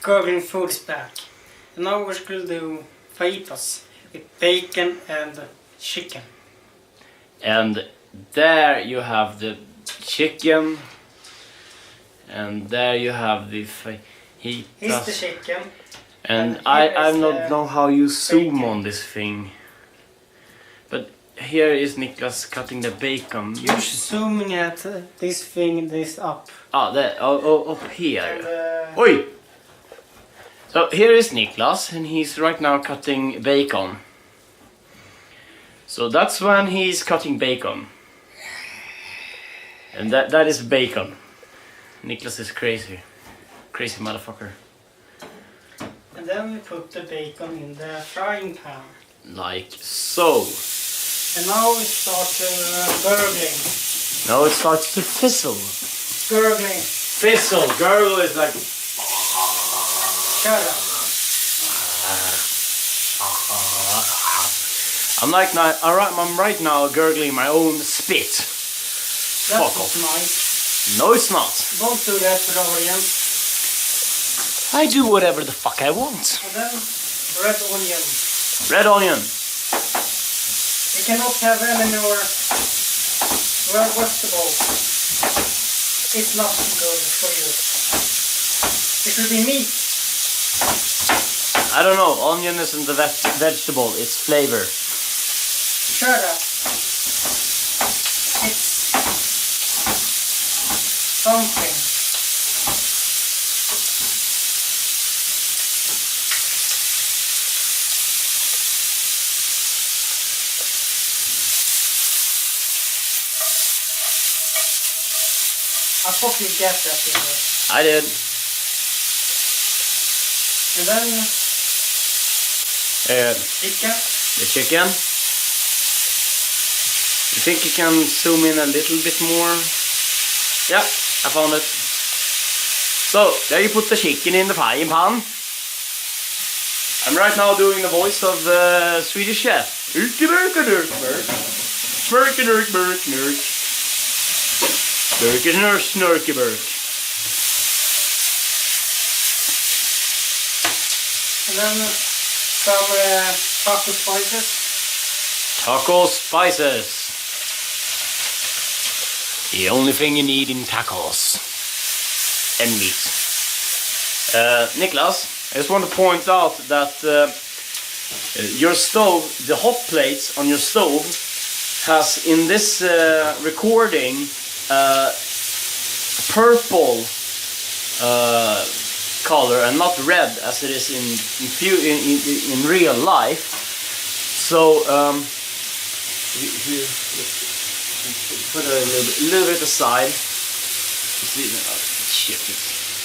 Gurgling food is back. And now we're going to do fajitas with bacon and chicken. And there you have the chicken. And there you have the fajitas. Here's the chicken. And I don't know how you zoom bacon. on this thing. But here is Niklas cutting the bacon. You're zooming at this thing, this up. Ah, there. Oh, up here. And, Oi! So here is Niklas, and he's right now cutting bacon. So that's when he's cutting bacon. And that is bacon. Niklas is crazy. Crazy motherfucker. and then we put the bacon in the frying pan. Like so. And now we start gurgling. Now it starts to fizzle. Gurgling. Fizzle. Gurgle is like... Shut up. I'm right now gurgling my own spit. That Fuck was off. nice. No, it's not. Don't do that to the audience. I do whatever the fuck I want. And then red onion. Red onion. You cannot have any more vegetables. It's not good for you. It should be meat. I don't know. Onion isn't a vegetable. It's flavor. Shut up. It's something. I hope you get that in there. I did. And then chicken. The chicken. You think you can zoom in a little bit more? Yeah, I found it. So, there you put the chicken in the frying pan. I'm right now doing the voice of the Swedish chef. Snurky-burk. And then some taco spices. Taco spices. The only thing you need in tacos. And meat. Niklas, I just want to point out that your stove, the hot plates on your stove, has in this recording purple color and not red as it is in real life. So if you put a little bit aside. Shit,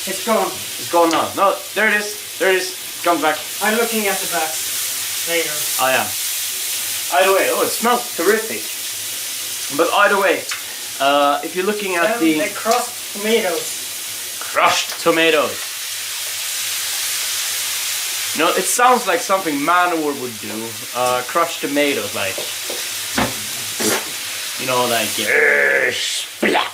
It's gone. it's gone now. No, there it is. There it is. It comes back. I'm looking at the back later. Oh yeah. Either way, oh, it smells terrific. But either way, if you're looking at And the crushed tomatoes. crushed tomatoes. No, it sounds like something Manowar would do. Crushed tomatoes, like, you know, like splat.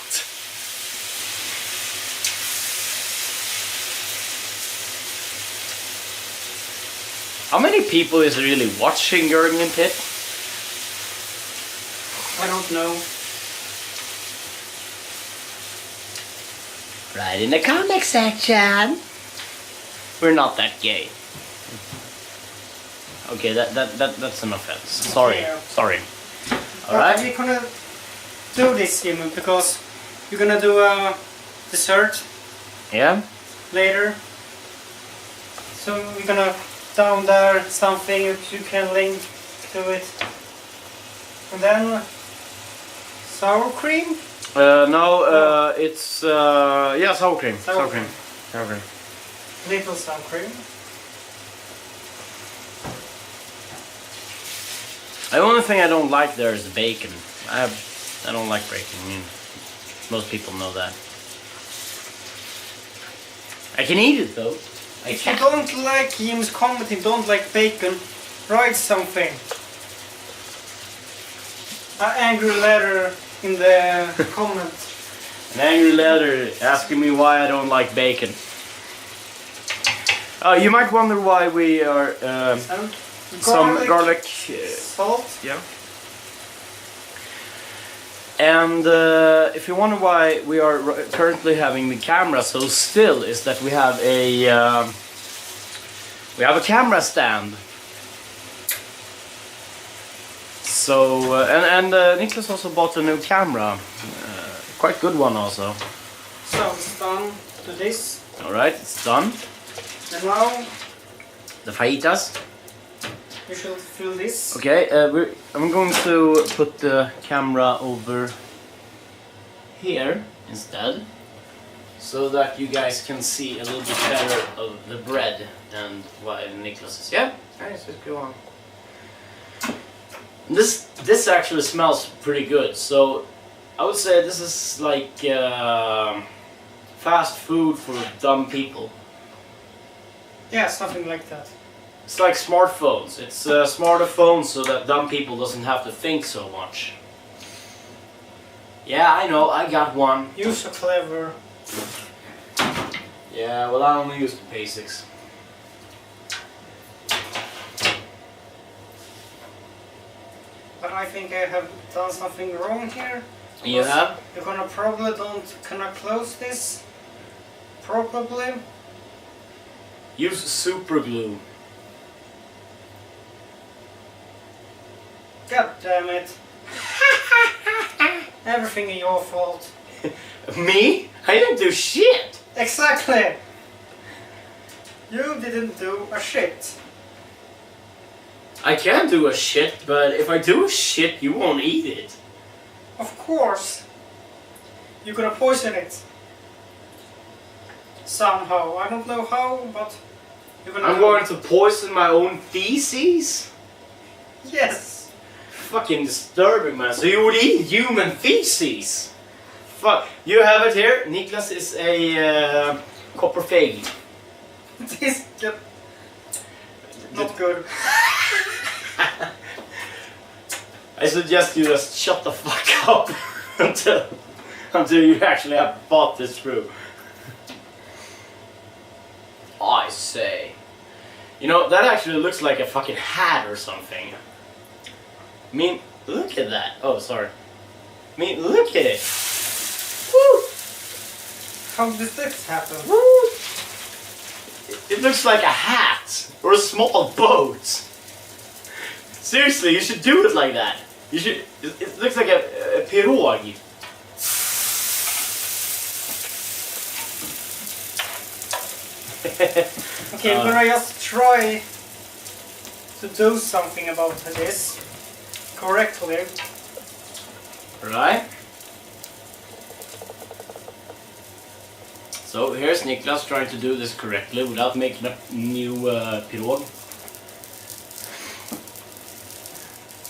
How many people is really watching Gurgling Pit? I don't know. Right in the comic section. We're not that gay. Okay, that's an offense. Sorry, Yeah. sorry. But Alright. we're gonna do this, Jimmy, because you're gonna do a dessert Yeah? later. So we're gonna down there something you can link to it. And then sour cream. No, it's yeah, sour cream. Sour cream. Sour cream. Little sour cream. The only thing I don't like there is the bacon. I don't like bacon. I mean, most people know that. I can eat it though. If you don't like Jim's commenting, don't like bacon, write something. An angry letter in the comments. An angry letter asking me why I don't like bacon. You might wonder why we are some garlic. Salt. Yeah. And if you wonder why we are currently having the camera so still, is that we have a camera stand. So and Niklas also bought a new camera, quite good one also. So it's done to this. All right, it's done. And now The fajitas. you should fill this. Okay, I'm going to put the camera over here instead, so that you guys can see a little bit better of the bread and why Niklas is. Yeah, nice, just go on. This actually smells pretty good, so I would say this is like fast food for dumb people. Yeah, something like that. It's like smartphones. It's smarter phones so that dumb people doesn't have to think so much. Yeah, I know, I got one. You're so clever. Yeah, well, I only use the basics. But I think I have done something wrong here. You have? You're gonna probably cannot close this. Probably. Use super glue. God damn it. Everything is your fault. Me? I didn't do shit! Exactly! You didn't do a shit. I can do a shit, but if I do a shit, you won't eat it. Of course. You're gonna poison it. Somehow. I don't know how, but you're gonna I'm going to poison my own feces? Yes. Fucking disturbing, man. So you would eat human feces? Fuck. You have it here. Niklas is a copper fag. This is not good. I suggest you just shut the fuck up until you actually have thought this through. I say. You know, that actually looks like a fucking hat or something. I mean, look at that. Oh, sorry. I mean, look at it. Woo! How did this happen? Woo! It looks like a hat or a small boat. Seriously, you should do it like that. You should. It looks like a pirog. Okay, we're gonna just try to do something about this correctly. Right. So here's Niklas trying to do this correctly without making a new pirog.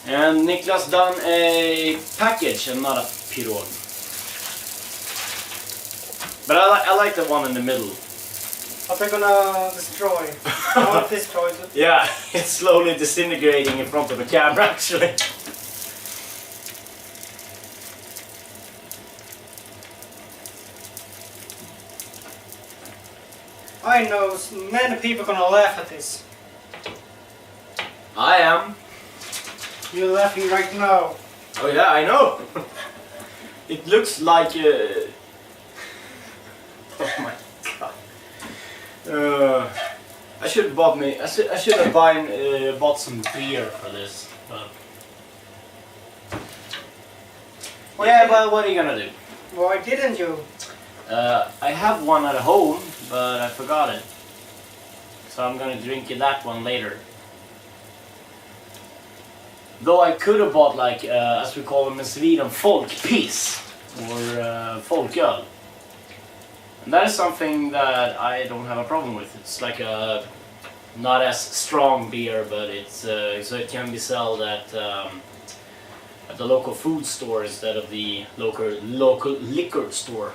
And Niklas done a package and not a pirog. But I like the one in the middle. But they're gonna destroy. Not destroy it. Yeah, it's slowly disintegrating in front of the camera actually. I know many people gonna laugh at this. I am. You're laughing right now. Oh yeah, I know. It looks like oh my god. I should have bought me. I should have bought some beer for this. But yeah, well, what are you gonna do? Why didn't you? I have one at home, but I forgot it. So I'm gonna drink that one later. Though I could have bought, like, as we call them in Sweden, folkpiss or folköl. And that is something that I don't have a problem with. It's like a not as strong beer, but it's so it can be sold at the local food store instead of the local liquor store.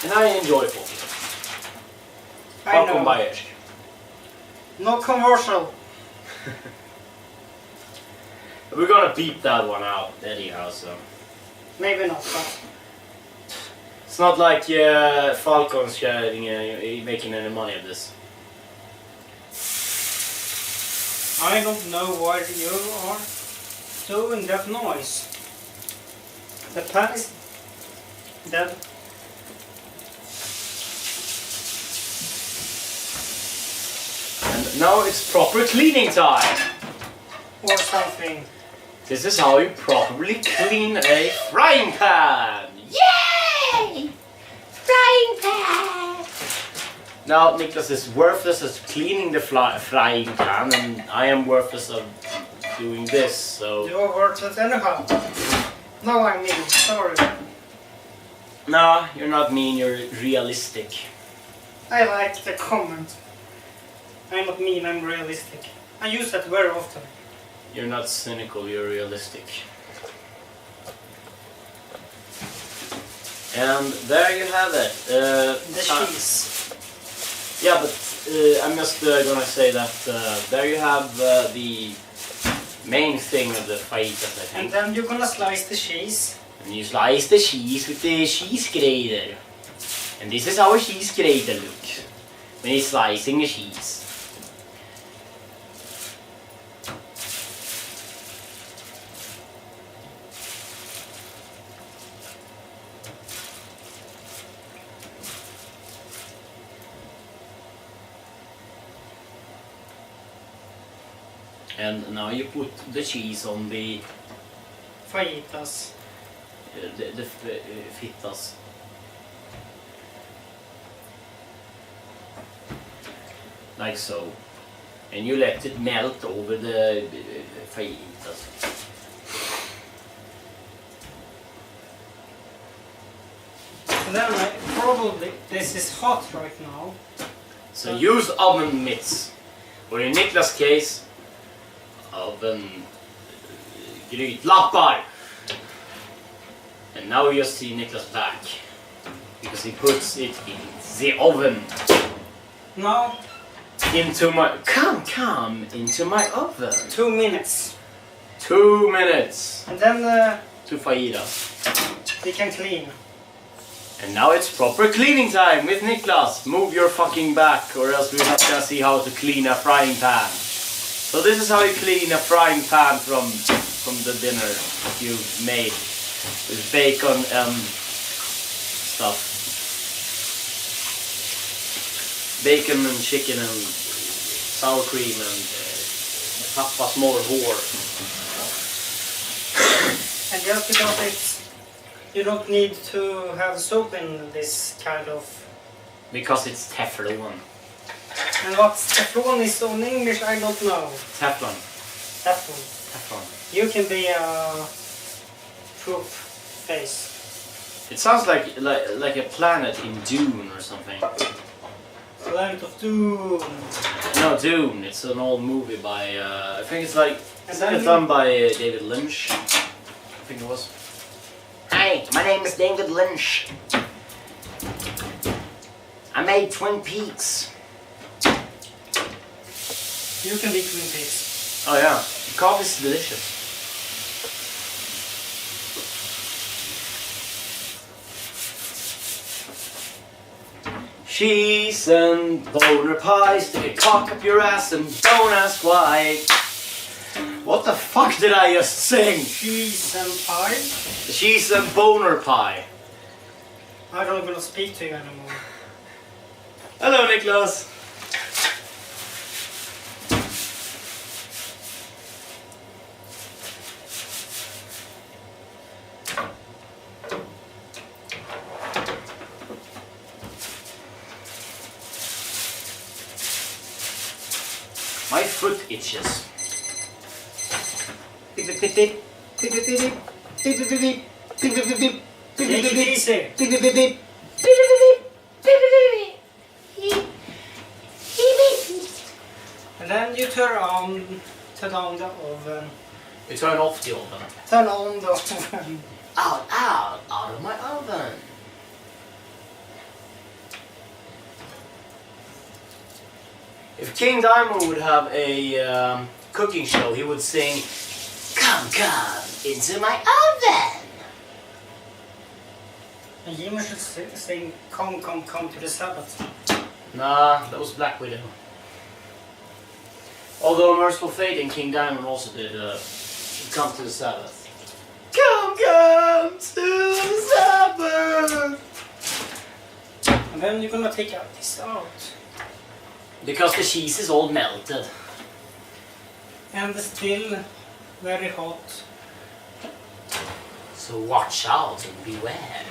And I enjoy folköl. I know. Bayersk. No commercial. We're gonna beep that one out anyhow, so. Maybe not, but It's not like Falcon's making any money of this. I don't know why you are doing that noise. The pan is dead. And now it's proper cleaning time. Or something. This is how you properly clean a frying pan. Yay! Frying pan! Now Niklas is worthless at cleaning the frying pan, and I am worthless of doing this, so... You are worthless anyhow. No, I mean, sorry. No, you're not mean, you're realistic. I like the comment. I'm not mean, I'm realistic. I use that very often. You're not cynical, you're realistic. And there you have it. The cheese. Yeah, but I'm just gonna say that there you have the main thing of the fajitas, I think. And then you're gonna slice the cheese. And you slice the cheese with the cheese grater. And this is how a cheese grater looks when you're slicing a cheese. And now you put the cheese on the Fajitas. the fittas. Like so. And you let it melt over the fajitas. Then probably this is hot right now. So use oven mitts. Or in Niklas' case, oven grytlappar. And now you just see Niklas' back. Because he puts it in the oven. Now, Into my... Come into my oven. 2 minutes. 2 minutes. And then To fajitas. we can clean. And now it's proper cleaning time with Niklas. Move your fucking back or else we're not gonna see how to clean a frying pan. So this is how you clean a frying pan from the dinner that you made with bacon and stuff. Bacon and chicken and sour cream and pappas morrhår. And just because it's, you don't need to have soap in this kind of. Because it's Teflon. And what Teflon is on English, I don't know. Teflon. Teflon. Teflon. You can be a proof face. It sounds like a planet in Dune or something. Planet of Doom. No, Dune. It's an old movie by I think it's like And done by David Lynch. I think it was. Hi, my name is David Lynch. I made Twin Peaks. You can be Twin Peaks. Oh yeah, the coffee is delicious. Cheese and boner pies, stick a cock up your ass and don't ask why. What the fuck did I just sing? Cheese and pie? Cheese and boner pie. I don't gonna speak to you anymore. Hello, Niklas. My foot itches. Take it easy. And then you turn on the oven. You turn off the oven. Turn on the oven. Out of my oven. If King Diamond would have a cooking show, he would sing, "Come Come into my oven. And Jimmy should sing come to the Sabbath. Nah, that was Black Widow. Although Merciful Fate and King Diamond also did Come to the Sabbath. Come to the Sabbath. And then you're gonna take out this out. Because the cheese is all melted. And it's still very hot. So watch out and beware.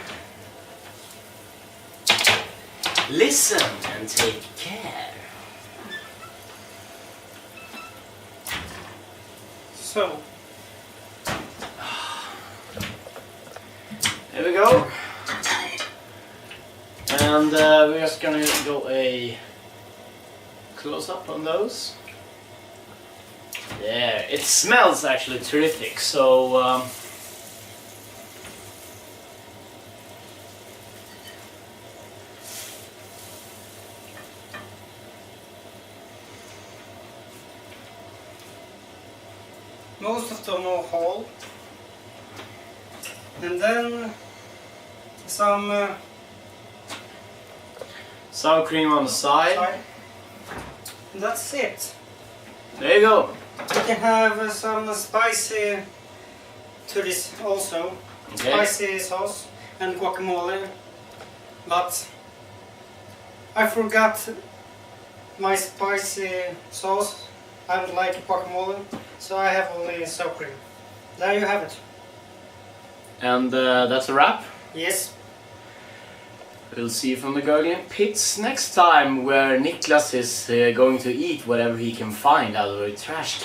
Listen and take care. So, here we go. And we're just gonna go a close up on those. There, it smells actually terrific. So most of them are whole. And then some sour cream on the side. And that's it. There you go. You can have some spicy to this also. Okay. Spicy sauce and guacamole. But I forgot my spicy sauce. I would like guacamole, so I have only sour cream. There you have it. And that's a wrap. Yes. We'll see you from the Gurgling pits next time, where Niklas is going to eat whatever he can find out of a trash can.